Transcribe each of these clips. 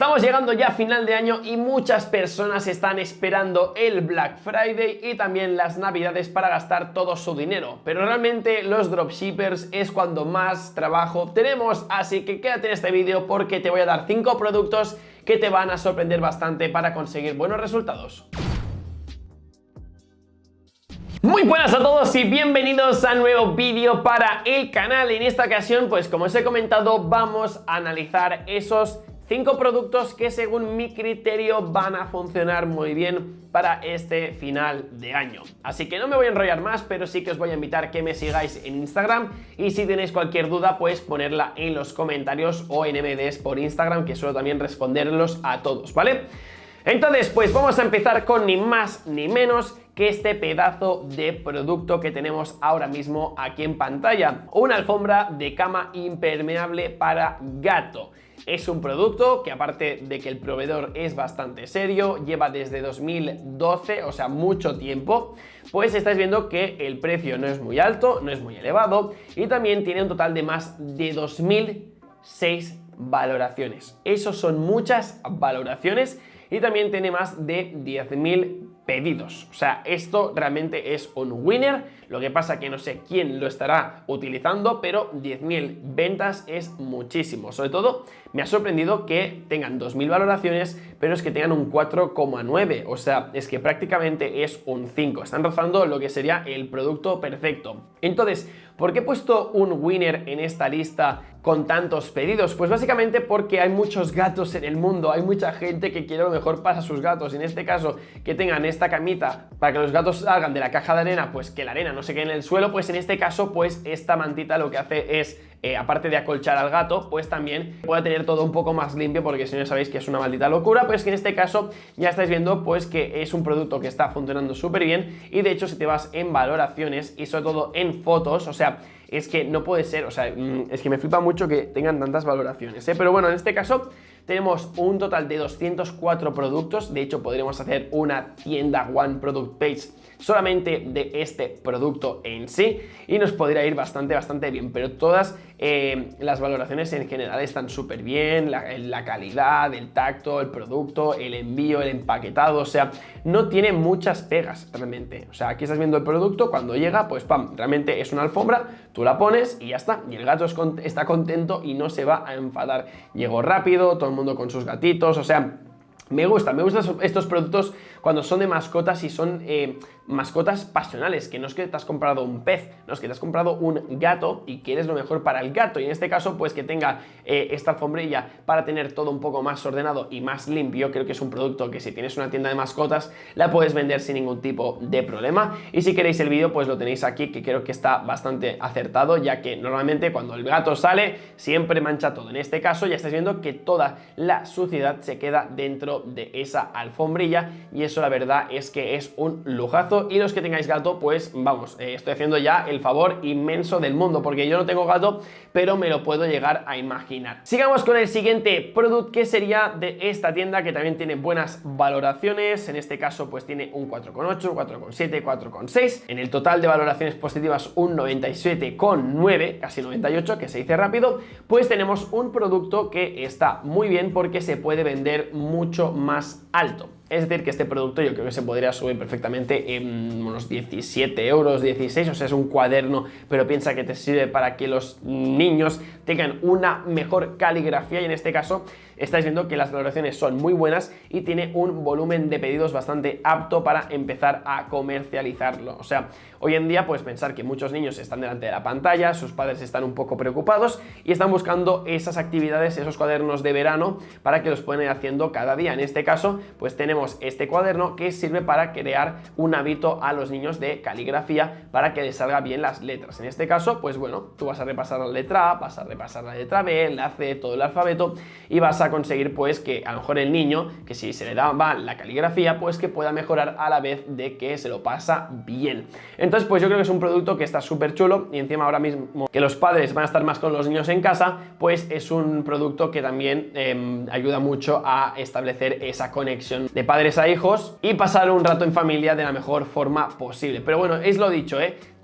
Estamos llegando ya a final de año y muchas personas están esperando el Black Friday y también las Navidades para gastar todo su dinero, pero realmente los dropshippers es cuando más trabajo tenemos, así que quédate en este vídeo porque te voy a dar 5 productos que te van a sorprender bastante para conseguir buenos resultados. Muy buenas a todos y bienvenidos a un nuevo vídeo para el canal. En esta ocasión, pues como os he comentado, vamos a analizar esos 5 productos que según mi criterio van a funcionar muy bien para este final de año. Así que no me voy a enrollar más, pero sí que os voy a invitar que me sigáis en Instagram y si tenéis cualquier duda, pues ponerla en los comentarios o en MDs por Instagram, que suelo también responderlos a todos, ¿vale? Entonces, pues vamos a empezar con ni más ni menos que este pedazo de producto que tenemos ahora mismo aquí en pantalla. Una alfombra de cama impermeable para gato. Es un producto que, aparte de que el proveedor es bastante serio, lleva desde 2012, o sea, mucho tiempo, pues estáis viendo que el precio no es muy alto, no es muy elevado y también tiene un total de más de 2006 valoraciones. Esos son muchas valoraciones y también tiene más de 10.000 pedidos. O sea, esto realmente es un winner. Lo que pasa que no sé quién lo estará utilizando, pero 10.000 ventas es muchísimo. Sobre todo me ha sorprendido que tengan 2.000 valoraciones, pero es que tengan un 4,9. O sea, es que prácticamente es un 5. Están rozando lo que sería el producto perfecto. Entonces, ¿por qué he puesto un winner en esta lista con tantos pedidos? Pues básicamente porque hay muchos gatos en el mundo, hay mucha gente que quiere lo mejor para sus gatos. En este caso, que tengan esta camita para que los gatos salgan de la caja de arena, pues que la arena no se quede en el suelo, pues en este caso, pues esta mantita lo que hace es, aparte de acolchar al gato, pues también puede tener todo un poco más limpio, porque si no sabéis que es una maldita locura, pues que en este caso ya estáis viendo pues que es un producto que está funcionando súper bien y de hecho si te vas en valoraciones y sobre todo en fotos, o sea, es que no puede ser, o sea, es que me flipa mucho que tengan tantas valoraciones, ¿eh? Pero bueno, en este caso tenemos un total de 204 productos. De hecho, podríamos hacer una tienda One Product Page solamente de este producto en sí y nos podría ir bastante bien, pero todas las valoraciones en general están súper bien, la calidad, el tacto, el producto, el envío, el empaquetado, o sea, no tiene muchas pegas realmente. O sea, aquí estás viendo el producto, cuando llega, pues pam, realmente es una alfombra, tú la pones y ya está, y el gato está contento y no se va a enfadar. Llegó rápido, todo el mundo con sus gatitos, o sea, me gustan estos productos cuando son de mascotas y son mascotas pasionales, que no es que te has comprado un pez, no es que te has comprado un gato y quieres lo mejor para el gato, y en este caso pues que tenga esta alfombrilla para tener todo un poco más ordenado y más limpio. Creo que es un producto que si tienes una tienda de mascotas la puedes vender sin ningún tipo de problema, y si queréis el vídeo pues lo tenéis aquí, que creo que está bastante acertado, ya que normalmente cuando el gato sale siempre mancha todo. En este caso ya estáis viendo que toda la suciedad se queda dentro de esa alfombrilla y eso la verdad es que es un lujazo. Y los que tengáis gato, pues vamos, estoy haciendo ya el favor inmenso del mundo, porque yo no tengo gato, pero me lo puedo llegar a imaginar. Sigamos con el siguiente producto, que sería de esta tienda, que también tiene buenas valoraciones. En este caso pues tiene un 4,8, 4,7, 4,6. En el total de valoraciones positivas un 97,9, casi 98, que se dice rápido. Pues tenemos un producto que está muy bien porque se puede vender mucho más alto. Es decir, que este producto yo creo que se podría subir perfectamente en unos 17 euros, 16, o sea, es un cuaderno, pero piensa que te sirve para que los niños tengan una mejor caligrafía, y en este caso estáis viendo que las valoraciones son muy buenas y tiene un volumen de pedidos bastante apto para empezar a comercializarlo. O sea, hoy en día pues pensar que muchos niños están delante de la pantalla, sus padres están un poco preocupados y están buscando esas actividades, esos cuadernos de verano para que los puedan ir haciendo cada día. En este caso pues tenemos este cuaderno que sirve para crear un hábito a los niños de caligrafía para que les salga bien las letras. En este caso pues bueno, tú vas a repasar la letra A, vas a repasar la letra B, la C, todo el alfabeto, y vas a conseguir pues que a lo mejor el niño, que si se le da mal la caligrafía, pues que pueda mejorar a la vez de que se lo pasa bien. Entonces pues yo creo que es un producto que está súper chulo, y encima ahora mismo que los padres van a estar más con los niños en casa, pues es un producto que también ayuda mucho a establecer esa conexión de padres a hijos y pasar un rato en familia de la mejor forma posible. Pero bueno, es lo dicho,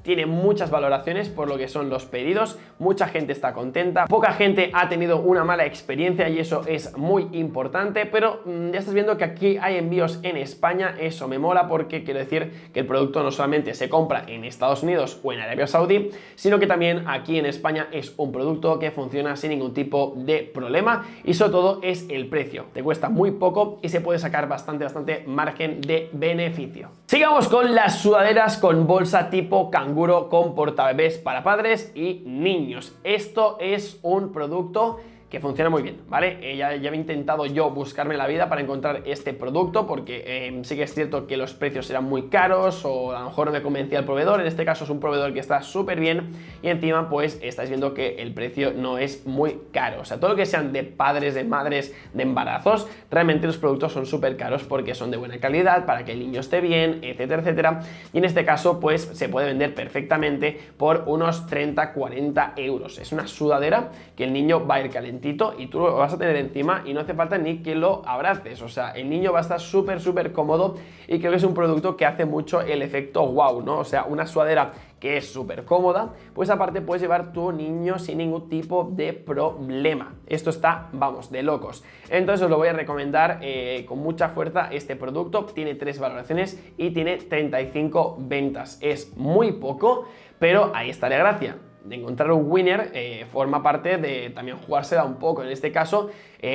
tiene muchas valoraciones por lo que son los pedidos, mucha gente está contenta, poca gente ha tenido una mala experiencia y eso es muy importante, pero ya estás viendo que aquí hay envíos en España, eso me mola porque quiero decir que el producto no solamente se compra en Estados Unidos o en Arabia Saudí, sino que también aquí en España es un producto que funciona sin ningún tipo de problema y sobre todo es el precio, te cuesta muy poco y se puede sacar bastante margen de beneficio. Sigamos con las sudaderas con bolsa tipo canguro con portabebés para padres y niños. Esto es un producto que funciona muy bien, ¿vale? Ya he intentado yo buscarme la vida para encontrar este producto porque sí que es cierto que los precios eran muy caros o a lo mejor no me convencía el proveedor. En este caso es un proveedor que está súper bien y encima pues estáis viendo que el precio no es muy caro. O sea, todo lo que sean de padres, de madres, de embarazos, realmente los productos son súper caros porque son de buena calidad, para que el niño esté bien, etcétera, etcétera. Y en este caso pues se puede vender perfectamente por unos 30-40 euros. Es una sudadera que el niño va a ir calentito y tú lo vas a tener encima y no hace falta ni que lo abraces. O sea, el niño va a estar súper cómodo y creo que es un producto que hace mucho el efecto wow, ¿no? O sea, una sudadera que es súper cómoda, pues aparte puedes llevar tu niño sin ningún tipo de problema. Esto está, vamos, de locos. Entonces os lo voy a recomendar con mucha fuerza este producto. Tiene 3 valoraciones y tiene 35 ventas. Es muy poco, pero ahí está la gracia de encontrar un winner. Forma parte de también jugársela un poco. En este caso,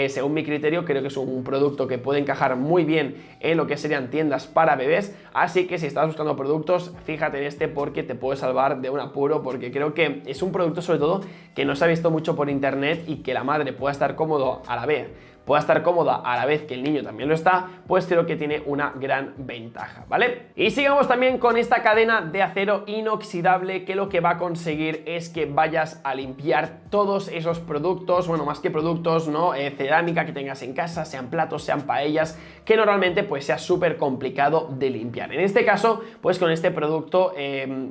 según mi criterio, creo que es un producto que puede encajar muy bien en lo que serían tiendas para bebés, así que si estás buscando productos, fíjate en este porque te puede salvar de un apuro, porque creo que es un producto sobre todo que no se ha visto mucho por internet y que la madre pueda estar cómoda a la vez que el niño también lo está, pues creo que tiene una gran ventaja, ¿vale? Y sigamos también con esta cadena de acero inoxidable que lo que va a conseguir es que vayas a limpiar todos esos productos, bueno, más que productos, ¿no? Cerámica que tengas en casa, sean platos, sean paellas, que normalmente pues sea súper complicado de limpiar. En este caso, pues con este producto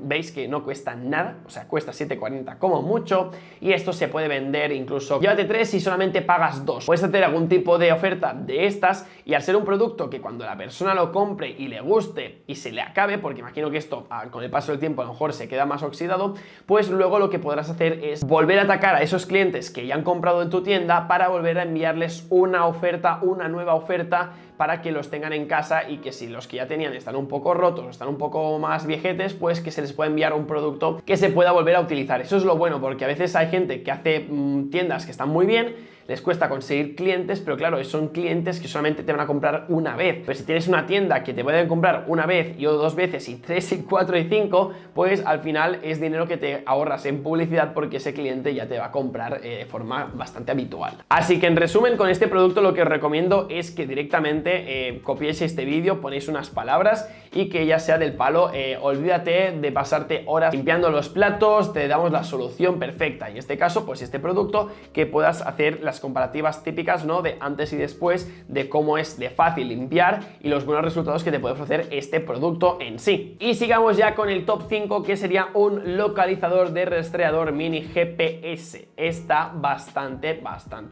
veis que no cuesta nada, o sea, cuesta 7,40 como mucho, y esto se puede vender incluso, llévate 3 y solamente pagas 2. Puedes hacer algún tipo de oferta de estas y al ser un producto que cuando la persona lo compre y le guste y se le acabe, porque imagino que esto con el paso del tiempo a lo mejor se queda más oxidado, pues luego lo que podrás hacer es volver a atacar a esos clientes que ya han comprado en tu tienda para volver a enviarles una oferta, una nueva oferta, para que los tengan en casa y que si los que ya tenían están un poco rotos o están un poco más viejetes, pues que se les pueda enviar un producto que se pueda volver a utilizar. Eso es lo bueno, porque a veces hay gente que hace tiendas que están muy bien, les cuesta conseguir clientes, pero claro, son clientes que solamente te van a comprar una vez. Pero si tienes una tienda que te pueden comprar una vez y o 2 veces y 3 y 4 y 5, pues al final es dinero que te ahorras en publicidad porque ese cliente ya te va a comprar de forma bastante habitual. Así que en resumen, con este producto lo que os recomiendo es que directamente copiéis este vídeo, ponéis unas palabras y que ya sea del palo, olvídate de pasarte horas limpiando los platos, te damos la solución perfecta. En este caso, pues este producto que puedas hacer las comparativas típicas, ¿no? De antes y después, de cómo es de fácil limpiar y los buenos resultados que te puede ofrecer este producto en sí. Y sigamos ya con el top 5, que sería un localizador de rastreador mini GPS. Está bastante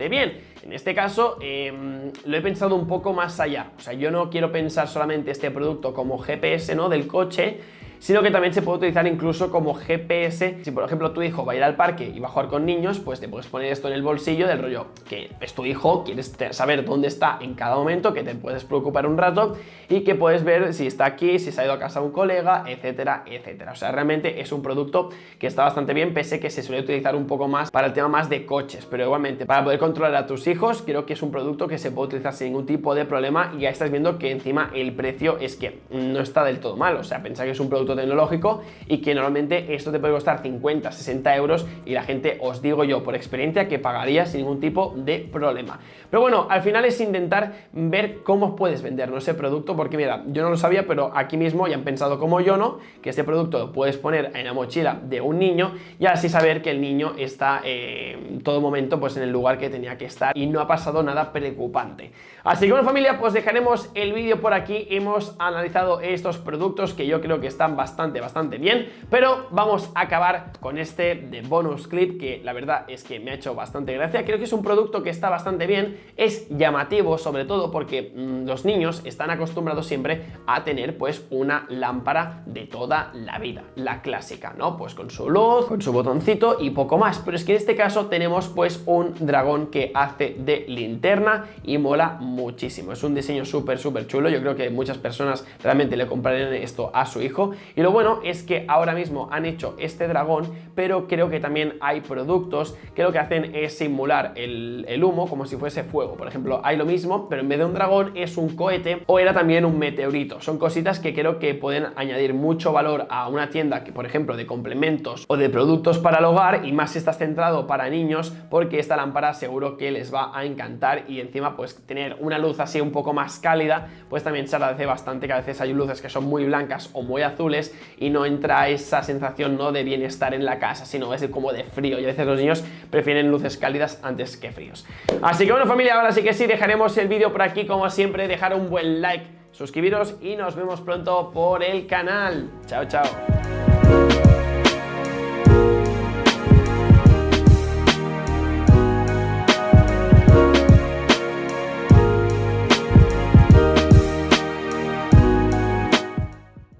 bien. En este caso lo he pensado un poco más allá. O sea, yo no quiero pensar solamente este producto como GPS, ¿no? Del coche, sino que también se puede utilizar incluso como GPS. Si por ejemplo tu hijo va a ir al parque y va a jugar con niños, pues te puedes poner esto en el bolsillo del rollo que es tu hijo, quieres saber dónde está en cada momento, que te puedes preocupar un rato y que puedes ver si está aquí, si se ha ido a casa un colega, etcétera, etcétera. O sea, realmente es un producto que está bastante bien, pese que se suele utilizar un poco más para el tema más de coches, pero igualmente para poder controlar a tus hijos, creo que es un producto que se puede utilizar sin ningún tipo de problema. Y ya estás viendo que encima el precio es que no está del todo mal. O sea, pensad que es un producto tecnológico y que normalmente esto te puede costar 50, 60 euros y la gente, os digo yo por experiencia, que pagaría sin ningún tipo de problema. Pero bueno, al final es intentar ver cómo puedes vender ese producto, porque mira, yo no lo sabía, pero aquí mismo ya han pensado como yo, ¿no? Que este producto lo puedes poner en la mochila de un niño y así saber que el niño está en todo momento pues en el lugar que tenía que estar y no ha pasado nada preocupante. Así que bueno, familia, pues dejaremos el vídeo por aquí. Hemos analizado estos productos que yo creo que están bastante bien, pero vamos a acabar con este de bonus clip, que la verdad es que me ha hecho bastante gracia. Creo que es un producto que está bastante bien, es llamativo, sobre todo porque los niños están acostumbrados siempre a tener pues una lámpara de toda la vida, la clásica, ¿no? Pues con su luz, con su botoncito y poco más, pero es que en este caso tenemos pues un dragón que hace de linterna y mola muchísimo. Es un diseño súper chulo. Yo creo que muchas personas realmente le comprarían esto a su hijo, y lo bueno es que ahora mismo han hecho este dragón, pero creo que también hay productos que lo que hacen es simular el humo como si fuese fuego. Por ejemplo, hay lo mismo, pero en vez de un dragón es un cohete, o era también un meteorito. Son cositas que creo que pueden añadir mucho valor a una tienda que, por ejemplo, de complementos o de productos para el hogar, y más si estás centrado para niños, porque esta lámpara seguro que les va a encantar. Y encima pues tener una luz así un poco más cálida pues también se agradece bastante, que a veces hay luces que son muy blancas o muy azules y no entra esa sensación, ¿no?, de bienestar en la casa, sino es como de frío, y a veces los niños prefieren luces cálidas antes que fríos. Así que bueno, familia, ahora sí que sí, dejaremos el vídeo por aquí. Como siempre, dejar un buen like, suscribiros y nos vemos pronto por el canal. Chao, chao.